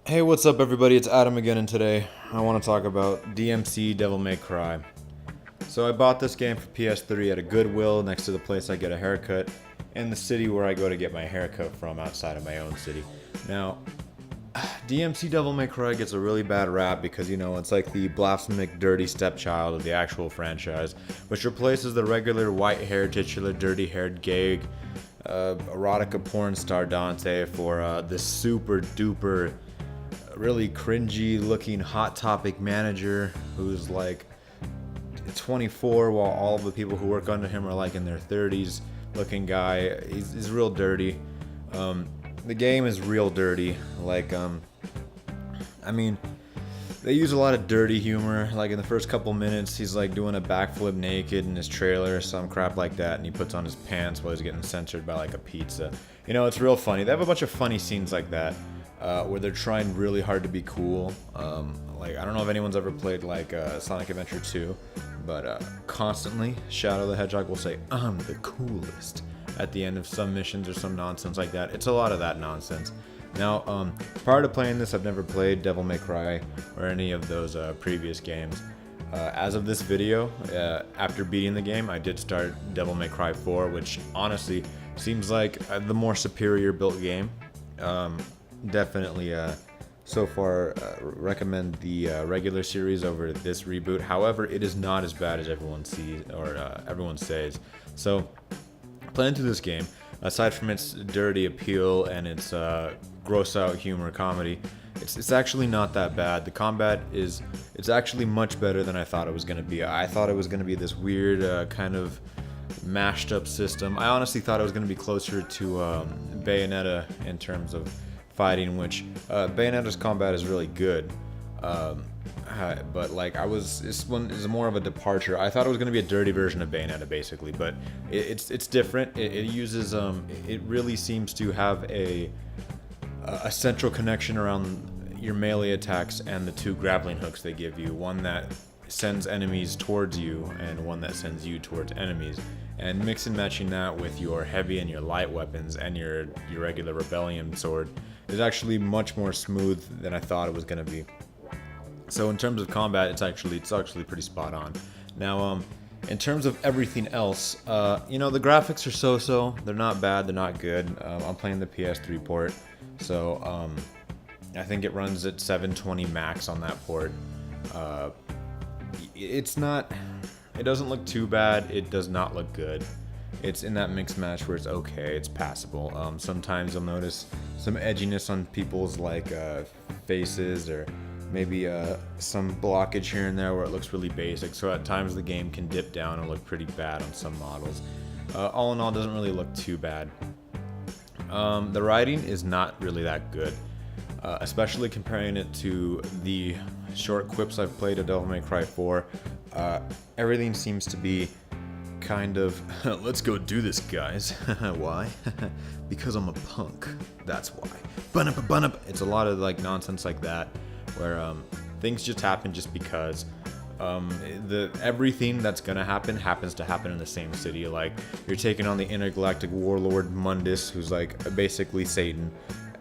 Hey, what's up, everybody? It's Adam again, and today I want to talk about DMC Devil May Cry. So I bought this game for PS3 at a Goodwill next to the place I get a haircut in the city where I go to get my haircut from outside of my own city. Now, DMC Devil May Cry gets a really bad rap because, it's like the blasphemic dirty stepchild of the actual franchise, which replaces the regular white-haired, titular, dirty-haired, gay, erotica porn star Dante for this super-duper really cringy looking Hot Topic manager who's like 24 while all of the people who work under him are like in their 30s looking guy. He's real dirty. The game is real dirty. They use a lot of dirty humor. Like in the first couple minutes, he's like doing a backflip naked in his trailer or some crap like that, and he puts on his pants while he's getting censored by like a pizza. It's real funny. They have a bunch of funny scenes like that. Where they're trying really hard to be cool. I don't know if anyone's ever played Sonic Adventure 2, but constantly Shadow the Hedgehog will say, "I'm the coolest" at the end of some missions or some nonsense like that. It's a lot of that nonsense. Now, prior to playing this, I've never played Devil May Cry or any of those previous games. As of this video, after beating the game, I did start Devil May Cry 4, which honestly seems like the more superior built game. Definitely so far recommend the regular series over this reboot. However, it is not as bad as everyone sees or everyone says. So playing through this game, aside from its dirty appeal and its gross out humor comedy, it's actually not that bad. The combat it's actually much better than I thought it was going to be. I thought it was going to be this weird kind of mashed up system. I honestly thought it was going to be closer to Bayonetta in terms of fighting, which Bayonetta's combat is really good, but this one is more of a departure. I thought it was going to be a dirty version of Bayonetta, basically, but it's different. It uses it really seems to have a central connection around your melee attacks and the two grappling hooks they give you. One that sends enemies towards you and one that sends you towards enemies, and mix and matching that with your heavy and your light weapons and your regular rebellion sword is actually much more smooth than I thought it was going to be. So in terms of combat, it's actually pretty spot on. Now, in terms of everything else, the graphics are so-so. They're not bad, they're not good. I'm playing the PS3 port, so I think it runs at 720 max on that port. It doesn't look too bad. It does not look good. It's in that mixed match where it's okay, it's passable. Sometimes you'll notice some edginess on people's faces, or maybe some blockage here and there where it looks really basic. So at times the game can dip down and look pretty bad on some models. All in all, it doesn't really look too bad. The writing is not really that good, especially comparing it to the short quips I've played of Devil May Cry 4. Everything seems to be kind of, let's go do this, guys. Why? Because I'm a punk. That's why. Bun-up. It's a lot of nonsense like that, where things just happen just because. Everything that's gonna happen happens to happen in the same city. Like, you're taking on the intergalactic warlord Mundus, who's basically Satan,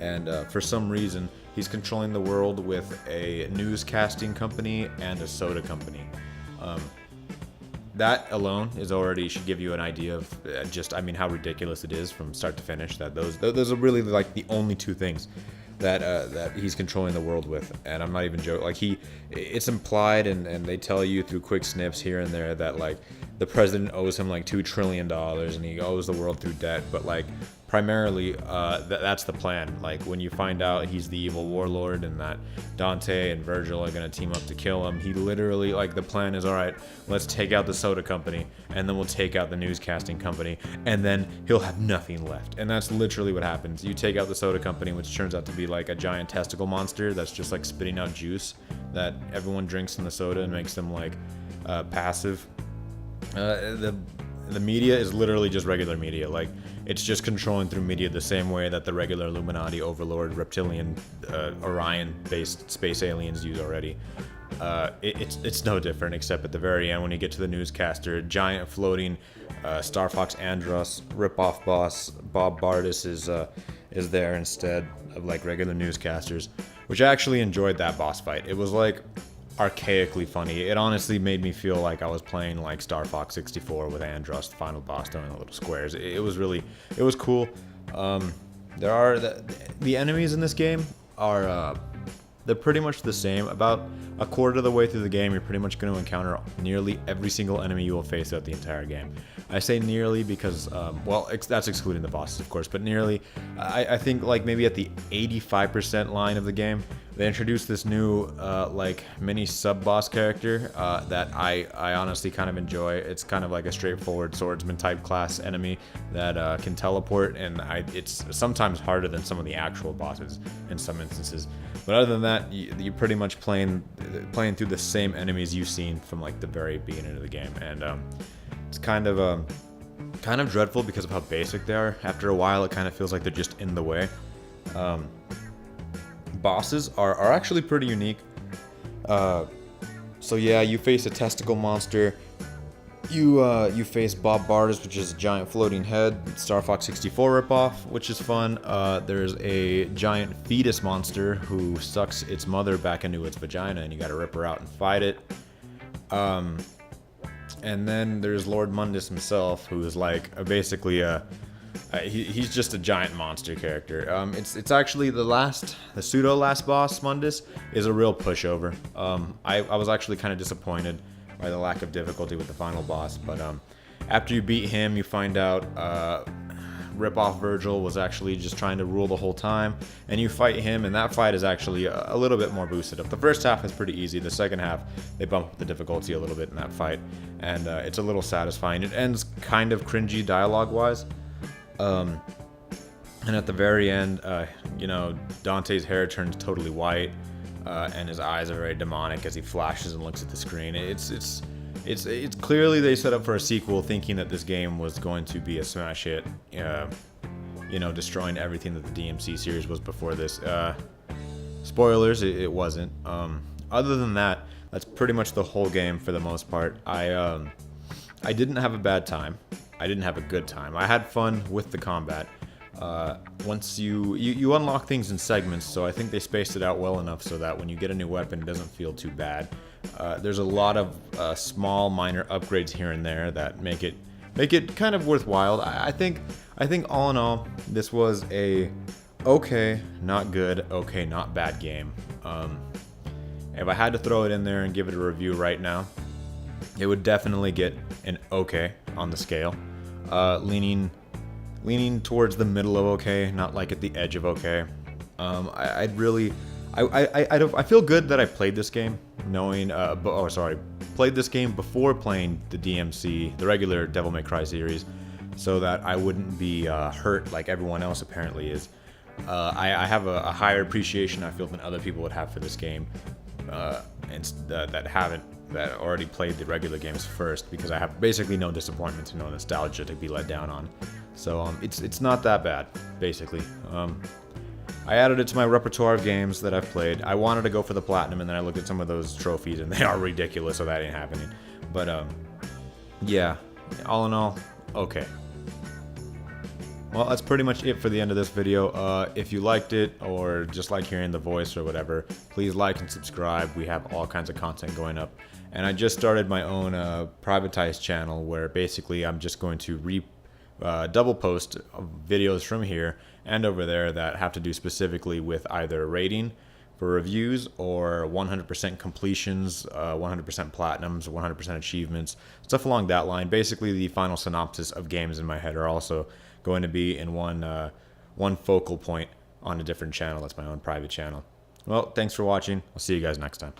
and for some reason he's controlling the world with a newscasting company and a soda company. That alone should give you an idea of how ridiculous it is from start to finish. That those are really the only two things that he's controlling the world with, and I'm not even joking. It's implied, and they tell you through quick snips here and there that the president owes him $2 trillion, and he owes the world through debt. But primarily, that's the plan. When you find out he's the evil warlord and that Dante and Virgil are gonna team up to kill him, he literally the plan is, all right, let's take out the soda company, and then we'll take out the newscasting company, and then he'll have nothing left. And that's literally what happens. You take out the soda company, which turns out to be a giant testicle monster that's just spitting out juice that everyone drinks in the soda and makes them passive. The media is literally just regular media. It's just controlling through media the same way that the regular Illuminati, Overlord, Reptilian, Orion-based space aliens use already. It's no different, except at the very end when you get to the newscaster, giant floating Star Fox Andros rip-off boss Bob Bardis is is there instead of like regular newscasters, which I actually enjoyed that boss fight. It was like archaically funny. It honestly made me feel like I was playing like Star Fox 64 with Andros, the final boss, throwing the little squares. It was really, it was cool. There are the enemies in this game are they're pretty much the same. About a quarter of the way through the game, you're pretty much going to encounter nearly every single enemy you will face throughout the entire game. I say nearly because, well, that's excluding the bosses, of course, but nearly. I think like maybe at the 85% line of the game, they introduced this new like mini sub-boss character that I honestly kind of enjoy. It's kind of like a straightforward swordsman type class enemy that can teleport, and it's sometimes harder than some of the actual bosses in some instances. But other than that, you're pretty much playing through the same enemies you've seen from like the very beginning of the game, and it's kind of dreadful because of how basic they are. After a while, it kind of feels like they're just in the way. Bosses are actually pretty unique. So yeah, you face a testicle monster. You face Bob Bardas, which is a giant floating head, Star Fox 64 ripoff, which is fun. There's a giant fetus monster who sucks its mother back into its vagina, and you gotta rip her out and fight it. And then there's Lord Mundus himself, who is like basically he's just a giant monster character. It's actually the pseudo last boss, Mundus, is a real pushover. I was actually kind of disappointed by the lack of difficulty with the final boss, but after you beat him, you find out Rip-Off Virgil was actually just trying to rule the whole time, and you fight him, and that fight is actually a little bit more boosted up. The first half is pretty easy. The second half, they bump up the difficulty a little bit in that fight, and it's a little satisfying. It ends kind of cringy dialogue-wise. And at the very end, you know, Dante's hair turns totally white, and his eyes are very demonic as he flashes and looks at the screen. It's clearly they set up for a sequel, thinking that this game was going to be a smash hit, you know, destroying everything that the DMC series was before this. Spoilers, it wasn't. Other than that, that's pretty much the whole game for the most part. I didn't have a bad time. I didn't have a good time. I had fun with the combat. Once you unlock things in segments, so I think they spaced it out well enough so that when you get a new weapon, it doesn't feel too bad. There's a lot of small, minor upgrades here and there that make it kind of worthwhile. I think all in all, this was a okay, not good, okay, not bad game. If I had to throw it in there and give it a review right now, it would definitely get an okay on the scale, leaning towards the middle of okay, not like at the edge of okay. I feel good that I played this game, knowing, played this game before playing the DMC, the regular Devil May Cry series, so that I wouldn't be hurt like everyone else apparently is. I have a higher appreciation, I feel, than other people would have for this game, that already played the regular games first, because I have basically no disappointment and no nostalgia to be let down on. So it's not that bad, basically. I added it to my repertoire of games that I've played. I wanted to go for the platinum, and then I looked at some of those trophies, and they are ridiculous, so that ain't happening. But yeah, all in all, okay. Well, that's pretty much it for the end of this video. If you liked it, or just like hearing the voice or whatever, please like and subscribe. We have all kinds of content going up. And I just started my own privatized channel, where basically I'm just going to double post videos from here and over there that have to do specifically with either rating for reviews or 100% completions, 100% platinums, 100% achievements, stuff along that line. Basically, the final synopsis of games in my head are also going to be in one focal point on a different channel. That's my own private channel. Well, thanks for watching. I'll see you guys next time.